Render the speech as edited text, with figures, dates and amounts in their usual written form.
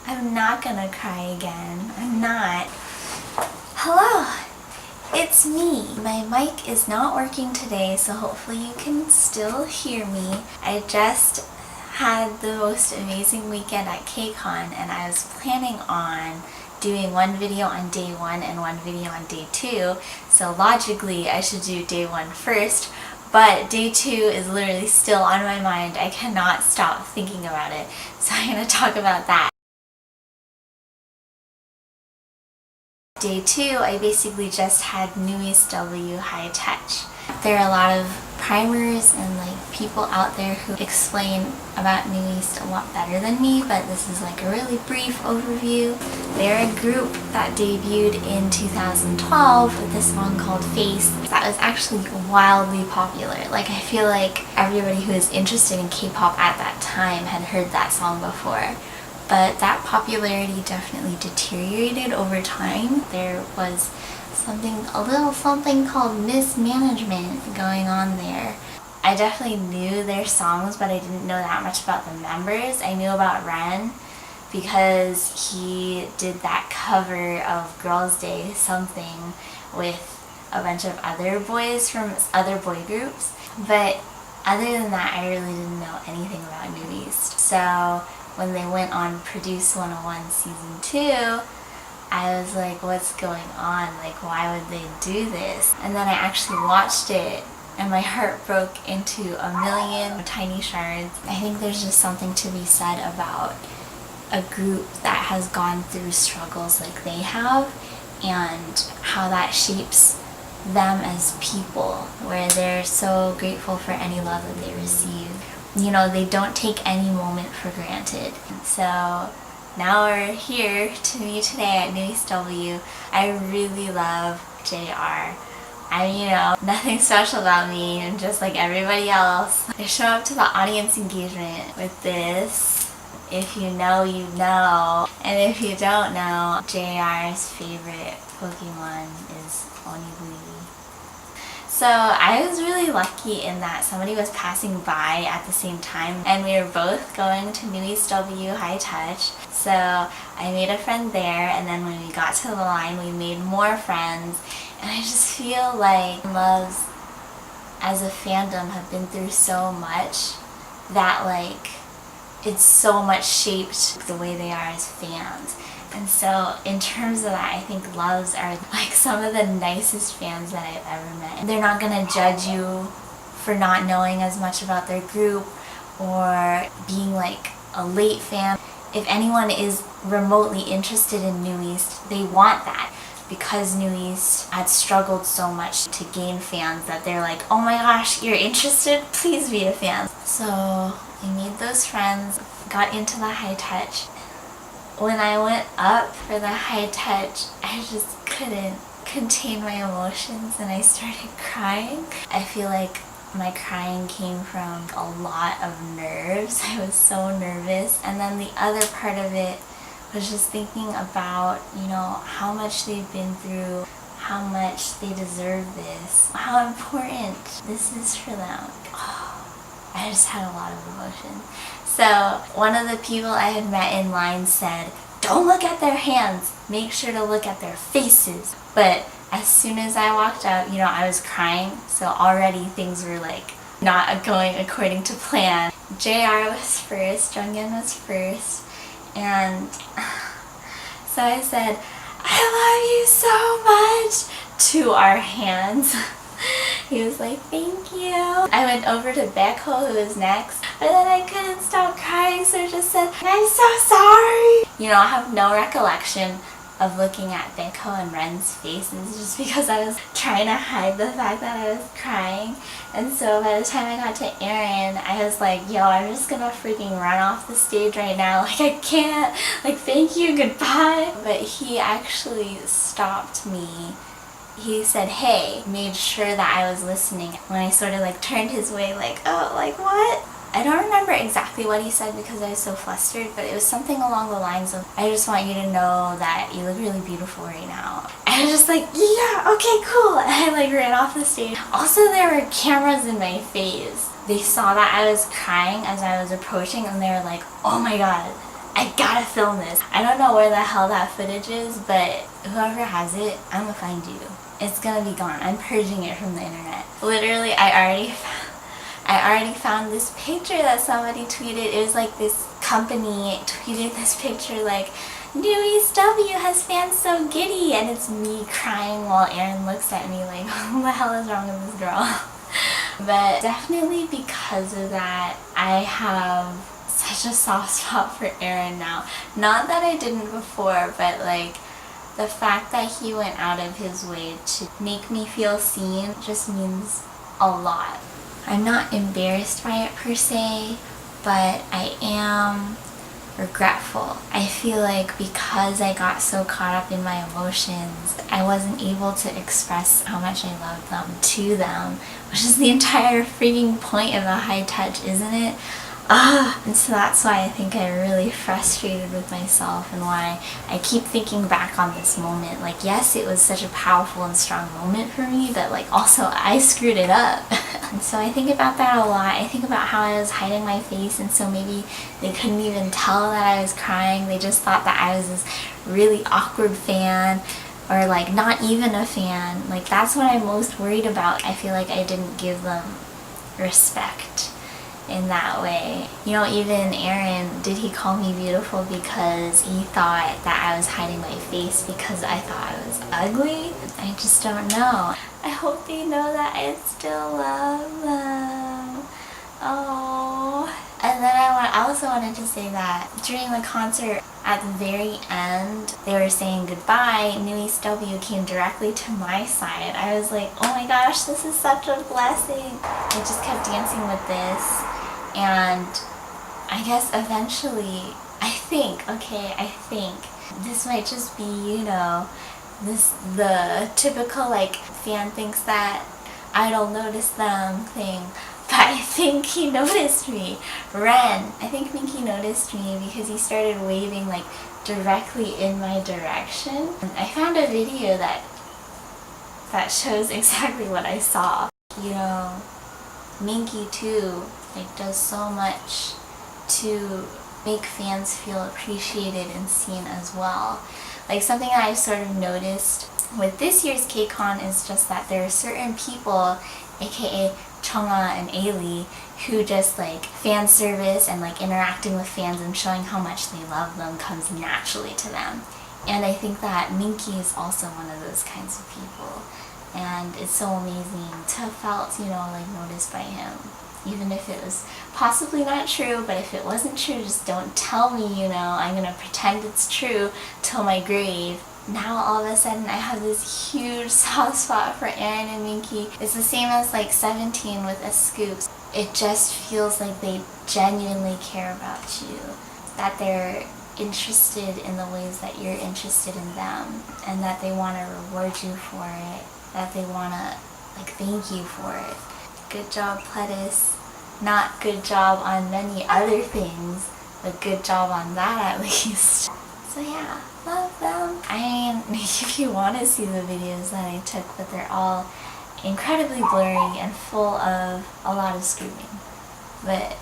I'm not gonna cry again. I'm not. Hello, it's me. My mic is not working today, so hopefully you can still hear me. I just had the most amazing weekend at KCON, and I was planning on doing one video on day 1 and one video on day 2, so logically I should do day 1 first, but day 2 is literally still on my mind. I cannot stop thinking about it, so I'm going to talk about that. Day 2, I basically just had New East W High Touch. There are a lot of primers and people out there who explain about New East a lot better than me, but this is a really brief overview. They're a group that debuted in 2012 with this song called Face that was actually wildly popular. I feel like everybody who is interested in K-pop at that time had heard that song before. But that popularity definitely deteriorated over time. There was a little something called mismanagement going on there. I definitely knew their songs, but I didn't know that much about the members. I knew about Ren because he did that cover of Girls' Day something with a bunch of other boys from other boy groups. But other than that, I really didn't know anything about New East. So when they went on Produce 101 Season 2, I was like, what's going on? Why would they do this? And then I actually watched it, and my heart broke into a million tiny shards. I think there's just something to be said about a group that has gone through struggles like they have, and how that shapes them as people, where they're so grateful for any love that they receive. You know, they don't take any moment for granted. So now we're here to me today at New East W. I really love JR. Nothing special about me. I'm just like everybody else. I show up to the audience engagement with this. If you know, you know. And if you don't know, JR's favorite Pokemon is Onigiri. So I was really lucky in that somebody was passing by at the same time, and we were both going to New East W High Touch. So I made a friend there, and then when we got to the line we made more friends, and I just feel like Loves as a fandom have been through so much that it's so much shaped the way they are as fans. And so in terms of that, I think Loves are some of the nicest fans that I've ever met. And they're not going to judge you for not knowing as much about their group or being a late fan. If anyone is remotely interested in New East, they want that, because New East had struggled so much to gain fans that they're like, oh my gosh, you're interested? Please be a fan. So I made those friends, got into the High Touch. When I went up for the High Touch, I just couldn't contain my emotions and I started crying. I feel like my crying came from a lot of nerves. I was so nervous. And then the other part of it was just thinking about, how much they've been through, how much they deserve this, how important this is for them. I just had a lot of emotion. So one of the people I had met in line said, don't look at their hands, make sure to look at their faces. But as soon as I walked out, I was crying, so already things were not going according to plan. JR was first, Jungin was first, and so I said, I love you so much, to our hands. He was like, thank you. I went over to Baekho, who was next, but then I couldn't stop crying, so I just said, I'm so sorry. I have no recollection of looking at Baekho and Ren's faces, just because I was trying to hide the fact that I was crying. And so by the time I got to Aron, I was like, yo, I'm just gonna freaking run off the stage right now. I can't. Thank you, goodbye. But he actually stopped me. He said, hey, made sure that I was listening. When I sort of turned his way, what? I don't remember exactly what he said because I was so flustered, but it was something along the lines of, I just want you to know that you look really beautiful right now. And I was just like, yeah, okay, cool. And I ran off the stage. Also, there were cameras in my face. They saw that I was crying as I was approaching, and they were like, oh my god, I gotta film this. I don't know where the hell that footage is, but whoever has it, I'm gonna find you. It's gonna be gone. I'm purging it from the internet. Literally, I already found this picture that somebody tweeted. It was like this company tweeted this picture like, New East W has fans so giddy, and it's me crying while Aaron looks at me like, what the hell is wrong with this girl? But definitely because of that, I have such a soft spot for Aaron now. Not that I didn't before, but like the fact that he went out of his way to make me feel seen just means a lot. I'm not embarrassed by it per se, but I am regretful. I feel like because I got so caught up in my emotions, I wasn't able to express how much I loved them to them, which is the entire freaking point of a high touch, isn't it? And so that's why I think I'm really frustrated with myself and why I keep thinking back on this moment. Like, yes, it was such a powerful and strong moment for me, but like also I screwed it up. And so I think about that a lot. I think about how I was hiding my face, and so maybe they couldn't even tell that I was crying. They just thought that I was this really awkward fan, or like not even a fan. Like, that's what I'm most worried about. I feel like I didn't give them respect in that way. You know, even Aaron, did he call me beautiful because he thought that I was hiding my face because I thought I was ugly? I just don't know. I hope they know that I still love them. Oh. And then I also wanted to say that during the concert, at the very end, they were saying goodbye. New East W came directly to my side. I was like, oh my gosh, this is such a blessing. I just kept dancing with this. And I guess eventually, I think this might just be, you know, the typical like fan thinks that I don't notice them thing. But I think he noticed me. Ren, I think Minky noticed me because he started waving like directly in my direction. I found a video that shows exactly what I saw. You know, Minky too like does so much to make fans feel appreciated and seen as well. Like, something that I've sort of noticed with this year's KCON is just that there are certain people, aka Chungha and Ailey, who just like fan service and like interacting with fans and showing how much they love them comes naturally to them. And I think that Minky is also one of those kinds of people. And it's so amazing to have felt, you know, like noticed by him. Even if it was possibly not true, but if it wasn't true, just don't tell me, you know. I'm gonna pretend it's true till my grave. Now all of a sudden I have this huge soft spot for Aron and Minky. It's the same as like 17 with a Scoops. It just feels like they genuinely care about you. That they're interested in the ways that you're interested in them. And that they want to reward you for it. That they want to like thank you for it. Good job, Pledis. Not good job on many other things, but good job on that at least. So yeah, love them. I mean, if you want to see the videos that I took, but they're all incredibly blurry and full of a lot of screaming. But